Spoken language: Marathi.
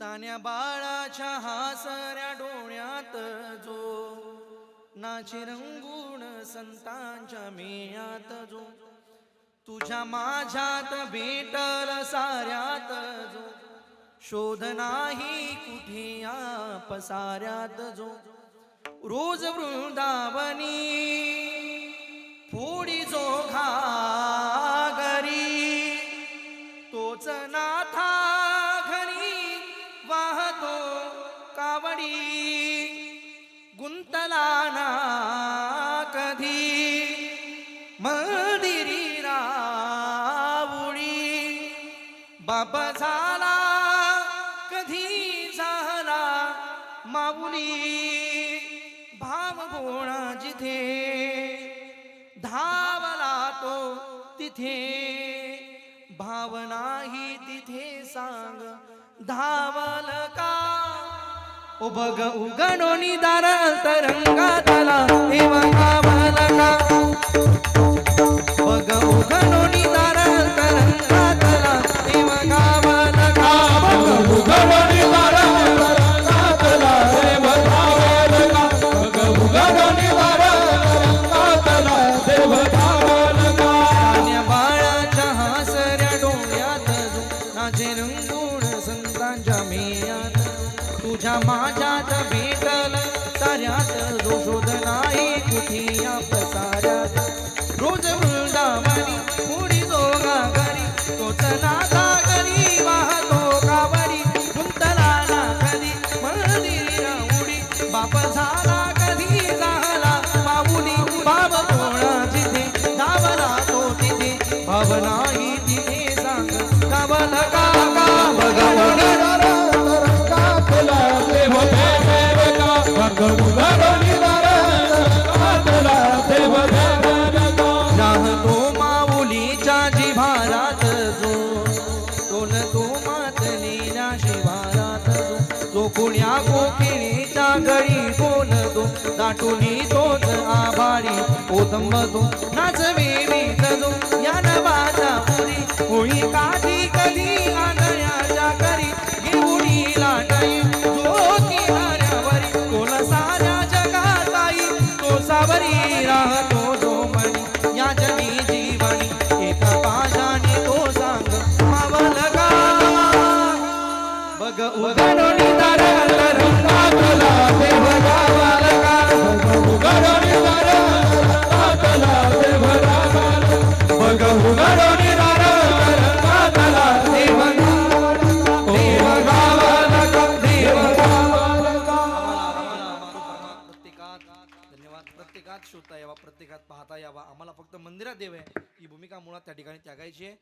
तान्या बाळाच्या हासऱ्या डोळ्यात जो नाचे रंगून संतांच्या मेळ्यात जो तुझ्या माझ्यात भेटल साऱ्यात जो शोध नाही कुठे या पसाऱ्यात जो रोज वृंदावनी फोडी जो घागरी तोच नाथा घरी वाहतो कावडी गुंतला ना कधी मंदिरी रावुळी बाप झाला कधी झाला माऊली भाव भोळा जिथे धावला तो तिथे भाव नाही तिथे सांग धावल का ओ बघ उघडोनी दार तरंगातला देव धावल का बघ उघडोनी दार तरंगातला देव धावल का बघ उघडोनी दार तरंगातला देव धावल का बघ उघडोनी दार तरंगातला देव धावल का तान्या बाळाच्या हासऱ्या डोळ्यात जो नाचे रंगून संतांच्या मेळ्यात तुझ्या माझ्यात भेटल साऱ्यात जो शोध नाही कुठे या पसाऱ्यात रोज वृंदावनी पुढी दोघा घरी तोच नाथा घरी वाहतो कावडी गुंतला ना कधी मंदिरी राहुडी बाप झाला कधी झाला माऊली बाप पोळा जिथे धावला तो तिथे भाव नाही तिथे सांग धावल का बघा तरंगातला देव धावल का बघ उघडोनी दार तरंगातला देव धावल का राहतो माऊलीच्या जिव्हारात जो तोल तो मातलेल्या शिवारात जो कुण्या कोकिळीच्या गळी बोलतो दाटुनी तोच आभारी ओदंबतो नाचवेवीत जो या नभाच्या पुरी होळी काठी कधी आंधळ्याच्या करी घेऊनी लाटाई जो किनाऱ्यावरी तोल साऱ्या जगात आई तो सावरी राहतो जो मणी या जगी जीवनी एका पाशाने तो सांग मावल का बघ उघडोनी दार तरंगातला देव धावल का बघ उघडोनी दार तरंगातला देव धावल बघ उघडोनी दार तरंगातला देव देव धावल का देव धावल का प्रत्येकात धन्यवाद. प्रत्येकात श्रोता यावा, प्रत्येकात पाहता यावा. आम्हाला फक्त मंदिरात देव आहे ही भूमिका मुळात त्या ठिकाणी त्यागायची आहे.